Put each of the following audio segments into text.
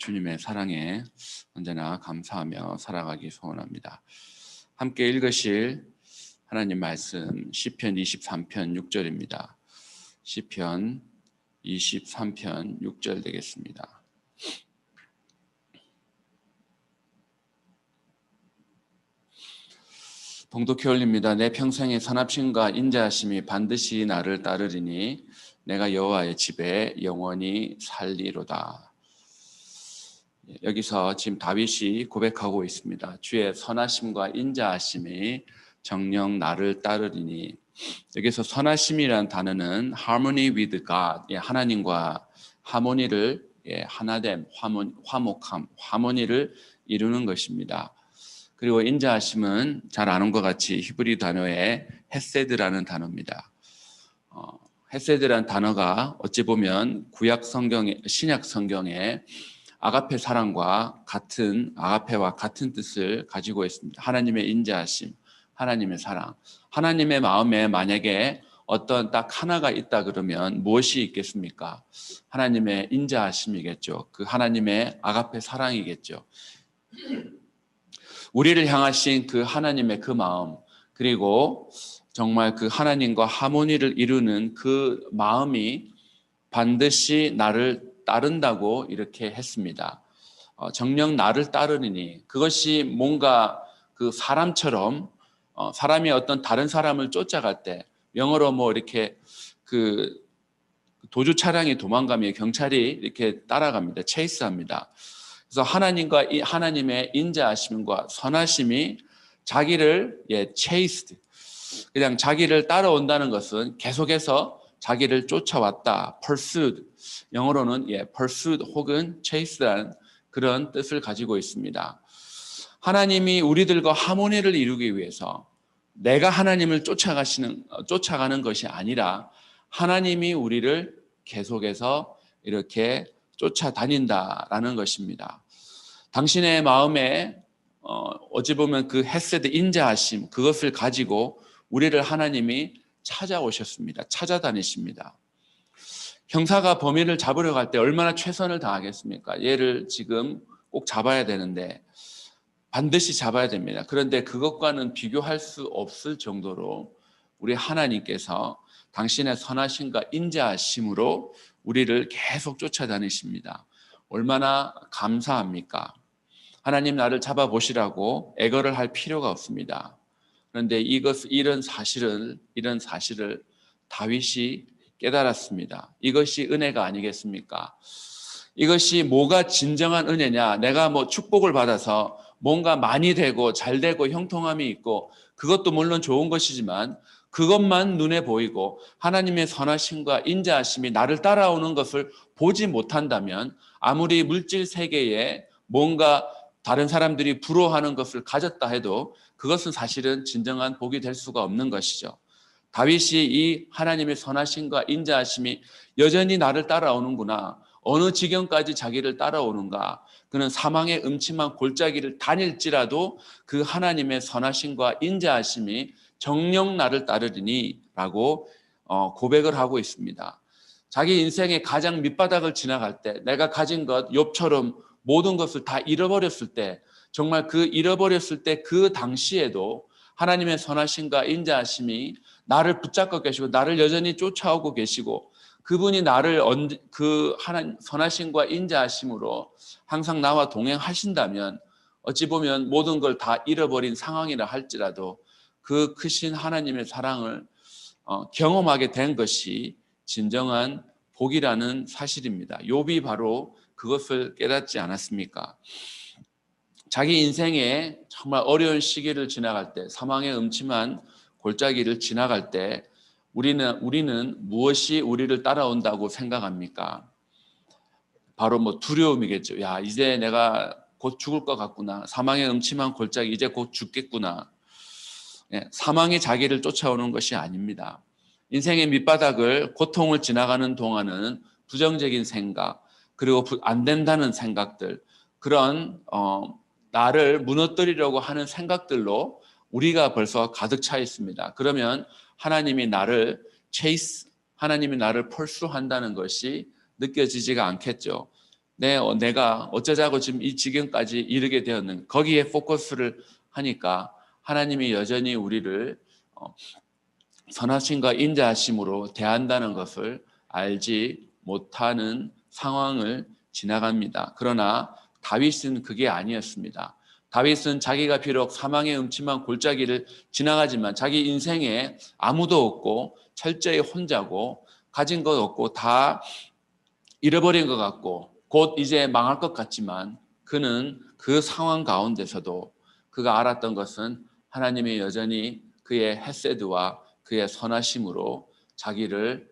주님의 사랑에 언제나 감사하며 살아가기 소원합니다. 함께 읽으실 하나님 말씀 시편 23편 6절입니다. 시편 23편 6절 되겠습니다. 봉독해 올립니다. 내 평생의 선합심과 인자하심이 반드시 나를 따르리니 내가 여호와의 집에 영원히 살리로다. 여기서 지금 다윗이 고백하고 있습니다. 주의 선하심과 인자하심이 정녕 나를 따르리니, 여기서 선하심이라는 단어는 harmony with God, 하나님과 하모니를, 하나됨, 화목함, 하모니를 이루는 것입니다. 그리고 인자하심은 잘 아는 것 같이 히브리 단어의 헤세드라는 단어입니다. 헤세드라는 단어가 어찌 보면 구약 성경의, 신약 성경에 아가페 사랑과 아가페와 같은 뜻을 가지고 있습니다. 하나님의 인자하심, 하나님의 사랑. 하나님의 마음에 만약에 어떤 딱 하나가 있다 그러면 무엇이 있겠습니까? 하나님의 인자하심이겠죠. 그 하나님의 아가페 사랑이겠죠. 우리를 향하신 그 하나님의 그 마음, 그리고 정말 그 하나님과 하모니를 이루는 그 마음이 반드시 나를 따른다고 이렇게 했습니다. 정녕 나를 따르니, 그것이 뭔가 그 사람처럼 사람이 어떤 다른 사람을 쫓아갈 때, 영어로 뭐 이렇게 그 도주 차량이 도망가면 경찰이 이렇게 따라갑니다. 체이스합니다. 그래서 하나님의 인자하심과 선하심이 자기를 chased, 그냥 자기를 따라온다는 것은 계속해서 자기를 쫓아왔다. pursued, 영어로는 pursued 혹은 chase라는 그런 뜻을 가지고 있습니다. 하나님이 우리들과 하모니를 이루기 위해서 내가 하나님을 쫓아가는 것이 아니라 하나님이 우리를 계속해서 이렇게 쫓아다닌다라는 것입니다. 당신의 마음에 어찌 보면 그 헤세드 인자하심, 그것을 가지고 우리를 하나님이 찾아오셨습니다. 찾아다니십니다. 형사가 범인을 잡으러 갈 때 얼마나 최선을 다하겠습니까? 얘를 지금 꼭 잡아야 되는데 반드시 잡아야 됩니다. 그런데 그것과는 비교할 수 없을 정도로 우리 하나님께서 당신의 선하심과 인자하심으로 우리를 계속 쫓아다니십니다. 얼마나 감사합니까? 하나님 나를 잡아보시라고 애걸을 할 필요가 없습니다. 그런데 이런 사실을 다윗이 깨달았습니다. 이것이 은혜가 아니겠습니까? 이것이 뭐가 진정한 은혜냐? 내가 뭐 축복을 받아서 뭔가 많이 되고 잘 되고 형통함이 있고, 그것도 물론 좋은 것이지만 그것만 눈에 보이고 하나님의 선하심과 인자하심이 나를 따라오는 것을 보지 못한다면, 아무리 물질 세계에 뭔가 다른 사람들이 부러워하는 것을 가졌다 해도 그것은 사실은 진정한 복이 될 수가 없는 것이죠. 다윗이 이 하나님의 선하심과 인자하심이 여전히 나를 따라오는구나, 어느 지경까지 자기를 따라오는가, 그는 사망의 음침한 골짜기를 다닐지라도 그 하나님의 선하심과 인자하심이 정녕 나를 따르리니 라고 고백을 하고 있습니다. 자기 인생의 가장 밑바닥을 지나갈 때, 내가 가진 것 욥처럼 모든 것을 다 잃어버렸을 때, 정말 그 잃어버렸을 때 그 당시에도 하나님의 선하심과 인자하심이 나를 붙잡고 계시고 나를 여전히 쫓아오고 계시고, 그분이 나를 그 하나님 선하심과 인자하심으로 항상 나와 동행하신다면, 어찌 보면 모든 걸 다 잃어버린 상황이라 할지라도 그 크신 하나님의 사랑을 경험하게 된 것이 진정한 복이라는 사실입니다. 욥이 바로 그것을 깨닫지 않았습니까? 자기 인생에 정말 어려운 시기를 지나갈 때, 사망의 음침한 골짜기를 지나갈 때 우리는 무엇이 우리를 따라온다고 생각합니까? 바로 뭐 두려움이겠죠. 야, 이제 내가 곧 죽을 것 같구나. 사망의 음침한 골짜기, 이제 곧 죽겠구나. 사망이 자기를 쫓아오는 것이 아닙니다. 인생의 밑바닥을, 고통을 지나가는 동안은 부정적인 생각, 그리고 안 된다는 생각들, 그런 나를 무너뜨리려고 하는 생각들로 우리가 벌써 가득 차 있습니다. 그러면 하나님이 나를 하나님이 나를 펄수한다는 것이 느껴지지가 않겠죠. 내가 어쩌자고 지금 이 지경까지 이르게 되었는 거기에 포커스를 하니까 하나님이 여전히 우리를 선하심과 인자하심으로 대한다는 것을 알지 못하는 상황을 지나갑니다. 그러나 다윗은 그게 아니었습니다. 다윗은 자기가 비록 사망의 음침한 골짜기를 지나가지만 자기 인생에 아무도 없고 철저히 혼자고 가진 것 없고 다 잃어버린 것 같고 곧 이제 망할 것 같지만 그는 그 상황 가운데서도 그가 알았던 것은 하나님이 여전히 그의 헤세드와 그의 선하심으로 자기를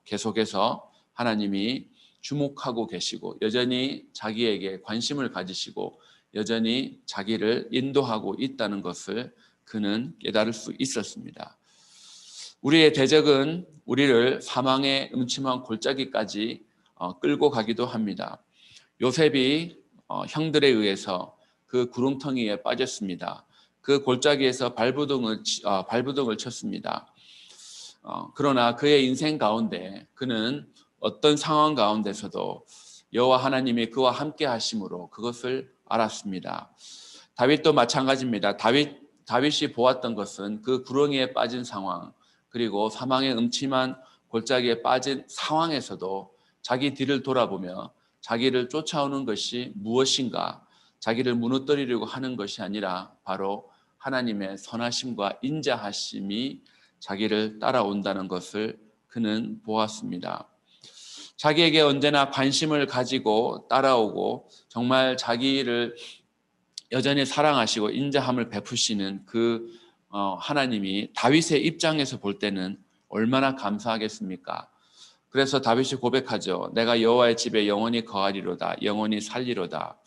계속해서 하나님이 주목하고 계시고 여전히 자기에게 관심을 가지시고 여전히 자기를 인도하고 있다는 것을 그는 깨달을 수 있었습니다. 우리의 대적은 우리를 사망의 음침한 골짜기까지 끌고 가기도 합니다. 요셉이 형들에 의해서 그 구렁텅이에 빠졌습니다. 그 골짜기에서 발부둥을 쳤습니다. 그러나 그의 인생 가운데 그는 어떤 상황 가운데서도 여호와 하나님이 그와 함께 하심으로 그것을 알았습니다. 다윗도 마찬가지입니다. 다윗이 보았던 것은 그 구렁이에 빠진 상황 그리고 사망의 음침한 골짜기에 빠진 상황에서도 자기 뒤를 돌아보며 자기를 쫓아오는 것이 무엇인가 자기를 무너뜨리려고 하는 것이 아니라 바로 하나님의 선하심과 인자하심이 자기를 따라온다는 것을 그는 보았습니다. 자기에게 언제나 관심을 가지고 따라오고 정말 자기를 여전히 사랑하시고 인자함을 베푸시는 그 하나님이 다윗의 입장에서 볼 때는 얼마나 감사하겠습니까? 그래서 다윗이 고백하죠. 내가 여호와의 집에 영원히 거하리로다. 영원히 살리로다.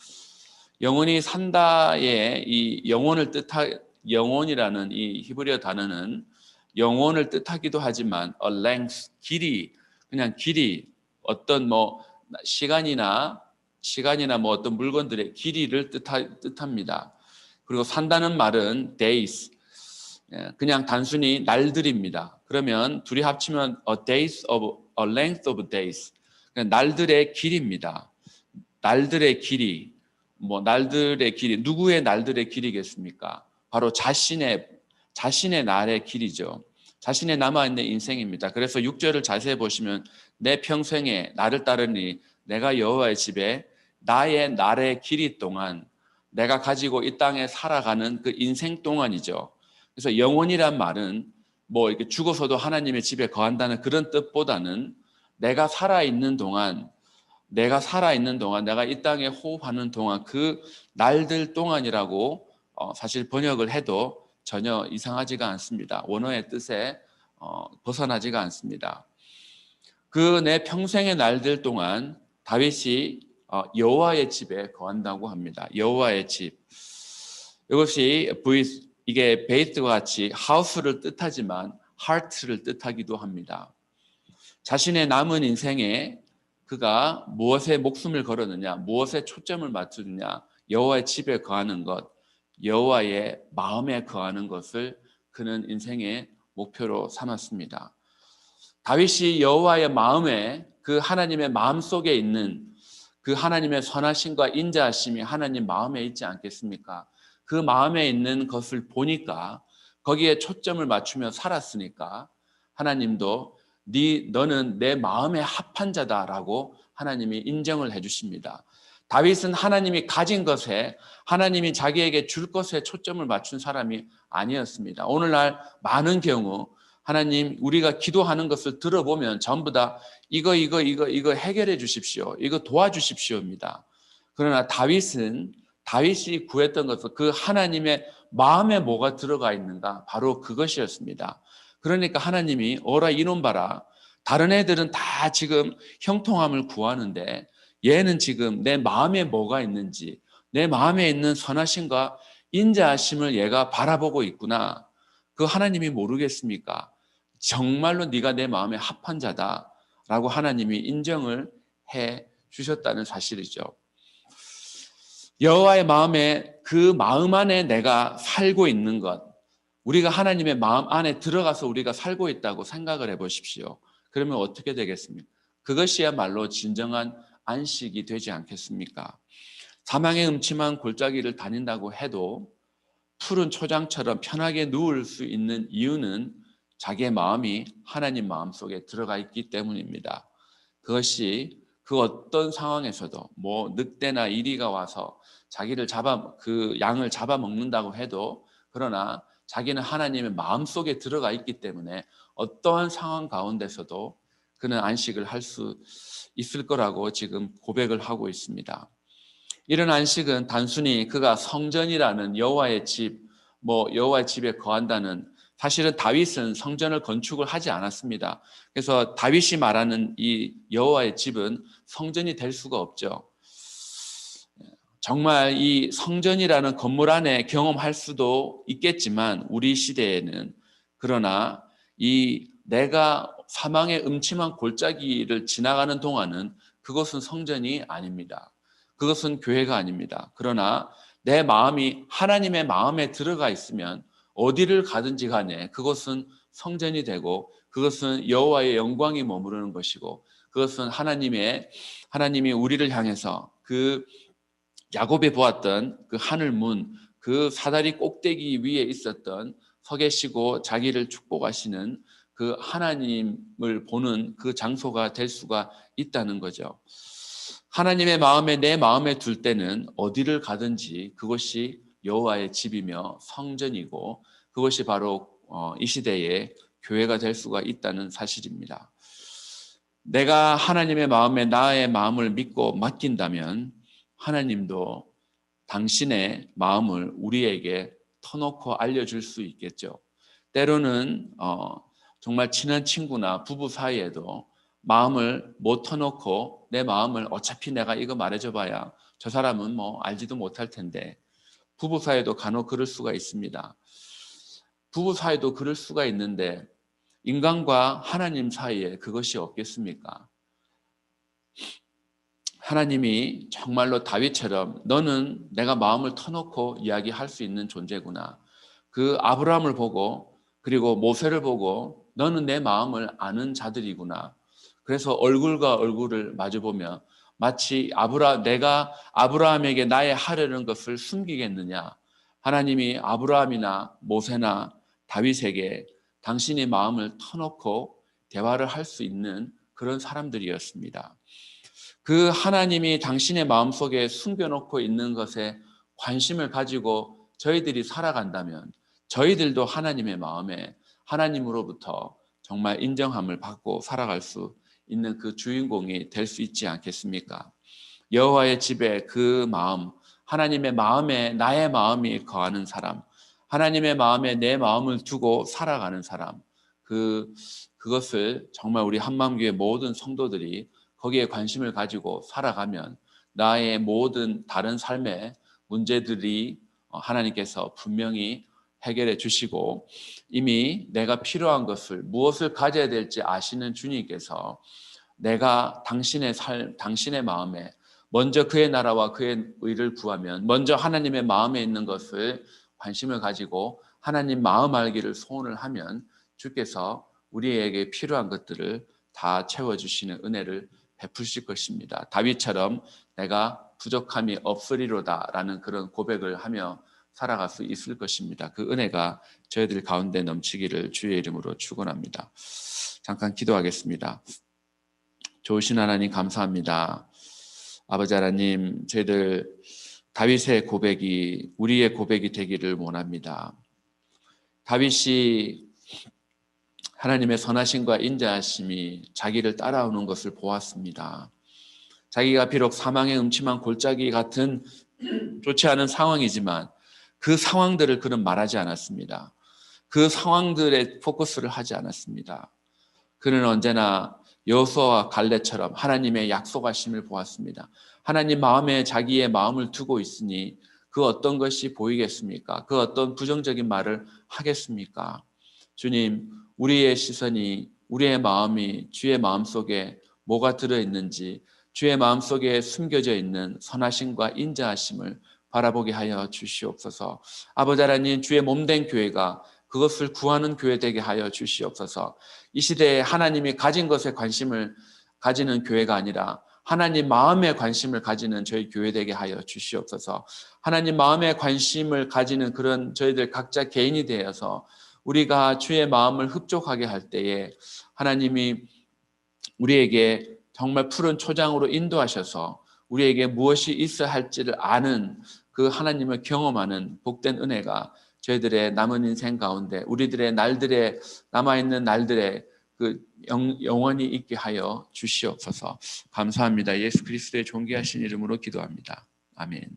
영원히 산다의 이 영원이라는 이 히브리어 단어는 영혼을 뜻하기도 하지만 a length, 그냥 길이 어떤 시간이나 뭐 어떤 물건들의 길이를 뜻합니다. 그리고 산다는 말은 days, 그냥 단순히 날들입니다. 그러면 둘이 합치면 a length of days, 그냥 날들의 길입니다. 날들의 길이, 날들의 길이, 누구의 날들의 길이겠습니까? 바로 자신의 날의 길이죠. 자신의 남아있는 인생입니다. 그래서 6절을 자세히 보시면 내 평생에 나를 따르니 내가 여호와의 집에 나의 날의 길이 동안 내가 가지고 이 땅에 살아가는 그 인생 동안이죠. 그래서 영원이란 말은 이렇게 죽어서도 하나님의 집에 거한다는 그런 뜻보다는 내가 살아있는 동안 내가 이 땅에 호흡하는 동안 그 날들 동안이라고 사실 번역을 해도 전혀 이상하지가 않습니다. 원어의 뜻에 벗어나지가 않습니다. 그 내 평생의 날들 동안 다윗이 여호와의 집에 거한다고 합니다. 여호와의 집. 이것이 이게 베이스와 같이 하우스를 뜻하지만 하트를 뜻하기도 합니다. 자신의 남은 인생에 그가 무엇에 목숨을 걸었느냐, 무엇에 초점을 맞추느냐, 여호와의 집에 거하는 것, 여호와의 마음에 거하는 것을 그는 인생의 목표로 삼았습니다. 다윗이 여호와의 마음에 그 하나님의 마음 속에 있는 그 하나님의 선하심과 인자하심이 하나님 마음에 있지 않겠습니까? 그 마음에 있는 것을 보니까 거기에 초점을 맞추며 살았으니까 하나님도 너는 내 마음에 합한 자다라고 하나님이 인정을 해주십니다. 다윗은 하나님이 가진 것에 하나님이 자기에게 줄 것에 초점을 맞춘 사람이 아니었습니다. 오늘날 많은 경우 하나님 우리가 기도하는 것을 들어보면 전부 다 이거 해결해 주십시오. 이거 도와주십시오입니다. 그러나 다윗이 구했던 것은 그 하나님의 마음에 뭐가 들어가 있는가 바로 그것이었습니다. 그러니까 하나님이 어라 이놈 봐라. 다른 애들은 다 지금 형통함을 구하는데 얘는 지금 내 마음에 뭐가 있는지 내 마음에 있는 선하심과 인자하심을 얘가 바라보고 있구나. 그 하나님이 모르겠습니까? 정말로 네가 내 마음에 합한 자다라고 하나님이 인정을 해 주셨다는 사실이죠. 여호와의 마음에 그 마음 안에 내가 살고 있는 것, 우리가 하나님의 마음 안에 들어가서 우리가 살고 있다고 생각을 해보십시오. 그러면 어떻게 되겠습니까? 그것이야말로 진정한 안식이 되지 않겠습니까? 사망의 음침한 골짜기를 다닌다고 해도 푸른 초장처럼 편하게 누울 수 있는 이유는 자기의 마음이 하나님 마음속에 들어가 있기 때문입니다. 그것이 그 어떤 상황에서도 뭐 늑대나 이리가 와서 그 양을 잡아먹는다고 해도, 그러나 자기는 하나님의 마음속에 들어가 있기 때문에 어떠한 상황 가운데서도 그는 안식을 할 수 있을 거라고 지금 고백을 하고 있습니다. 이런 안식은 단순히 그가 성전이라는 여호와의 집, 여호와의 집에 거한다는, 사실은 다윗은 성전을 건축을 하지 않았습니다. 그래서 다윗이 말하는 이 여호와의 집은 성전이 될 수가 없죠. 정말 이 성전이라는 건물 안에 경험할 수도 있겠지만 우리 시대에는, 그러나 이 내가 사망의 음침한 골짜기를 지나가는 동안은 그것은 성전이 아닙니다. 그것은 교회가 아닙니다. 그러나 내 마음이 하나님의 마음에 들어가 있으면 어디를 가든지 간에 그것은 성전이 되고, 그것은 여호와의 영광이 머무르는 것이고, 그것은 하나님이 우리를 향해서 그 야곱이 보았던 그 하늘 문, 그 사다리 꼭대기 위에 있었던 서 계시고 자기를 축복하시는 그 하나님을 보는 그 장소가 될 수가 있다는 거죠. 하나님의 마음에 내 마음에 둘 때는 어디를 가든지 그것이 여호와의 집이며 성전이고, 그것이 바로 이 시대의 교회가 될 수가 있다는 사실입니다. 내가 하나님의 마음에 나의 마음을 믿고 맡긴다면 하나님도 당신의 마음을 우리에게 터놓고 알려줄 수 있겠죠. 때로는 정말 친한 친구나 부부 사이에도 마음을 못 터놓고, 내 마음을 어차피 내가 이거 말해줘 봐야 저 사람은 알지도 못할 텐데, 부부 사이에도 간혹 그럴 수가 있습니다. 부부 사이도 그럴 수가 있는데 인간과 하나님 사이에 그것이 없겠습니까? 하나님이 정말로 다윗처럼 너는 내가 마음을 터놓고 이야기할 수 있는 존재구나. 그 아브라함을 보고 그리고 모세를 보고 너는 내 마음을 아는 자들이구나. 그래서 얼굴과 얼굴을 마주보며 마치 내가 아브라함에게 나의 하려는 것을 숨기겠느냐. 하나님이 아브라함이나 모세나 다윗에게 당신의 마음을 터놓고 대화를 할 수 있는 그런 사람들이었습니다. 그 하나님이 당신의 마음속에 숨겨놓고 있는 것에 관심을 가지고 저희들이 살아간다면 저희들도 하나님의 마음에 하나님으로부터 정말 인정함을 받고 살아갈 수 있는 그 주인공이 될 수 있지 않겠습니까? 여호와의 집에 그 마음, 하나님의 마음에 나의 마음이 거하는 사람, 하나님의 마음에 내 마음을 두고 살아가는 사람, 그것을 정말 우리 한마음교회 모든 성도들이 거기에 관심을 가지고 살아가면 나의 모든 다른 삶의 문제들이 하나님께서 분명히 해결해 주시고, 이미 내가 필요한 것을 무엇을 가져야 될지 아시는 주님께서 내가 당신의 마음에 먼저 그의 나라와 그의 의를 구하면, 먼저 하나님의 마음에 있는 것을 관심을 가지고 하나님 마음 알기를 소원을 하면 주께서 우리에게 필요한 것들을 다 채워주시는 은혜를 베푸실 것입니다. 다윗처럼 내가 부족함이 없으리로다라는 그런 고백을 하며 살아갈 수 있을 것입니다. 그 은혜가 저희들 가운데 넘치기를 주의 이름으로 축원합니다. 잠깐 기도하겠습니다. 좋으신 하나님 감사합니다. 아버지 하나님, 저희들 다윗의 고백이 우리의 고백이 되기를 원합니다. 다윗이 하나님의 선하심과 인자하심이 자기를 따라오는 것을 보았습니다. 자기가 비록 사망의 음침한 골짜기 같은 좋지 않은 상황이지만 그 상황들을 그는 말하지 않았습니다. 그 상황들에 포커스를 하지 않았습니다. 그는 언제나 여호수아와 갈렙처럼 하나님의 약속하심을 보았습니다. 하나님 마음에 자기의 마음을 두고 있으니 그 어떤 것이 보이겠습니까? 그 어떤 부정적인 말을 하겠습니까? 주님, 우리의 시선이, 우리의 마음이 주의 마음속에 뭐가 들어있는지, 주의 마음속에 숨겨져 있는 선하심과 인자하심을 바라보게 하여 주시옵소서. 아버지 하나님, 주의 몸된 교회가 그것을 구하는 교회 되게 하여 주시옵소서. 이 시대에 하나님이 가진 것에 관심을 가지는 교회가 아니라 하나님 마음에 관심을 가지는 저희 교회 되게 하여 주시옵소서. 하나님 마음에 관심을 가지는 그런 저희들 각자 개인이 되어서 우리가 주의 마음을 흡족하게 할 때에 하나님이 우리에게 정말 푸른 초장으로 인도하셔서 우리에게 무엇이 있어야 할지를 아는 그 하나님을 경험하는 복된 은혜가 저희들의 남은 인생 가운데 우리들의 날들에 남아있는 날들에 그 영원히 있게 하여 주시옵소서. 감사합니다. 예수 그리스도의 존귀하신 이름으로 기도합니다. 아멘.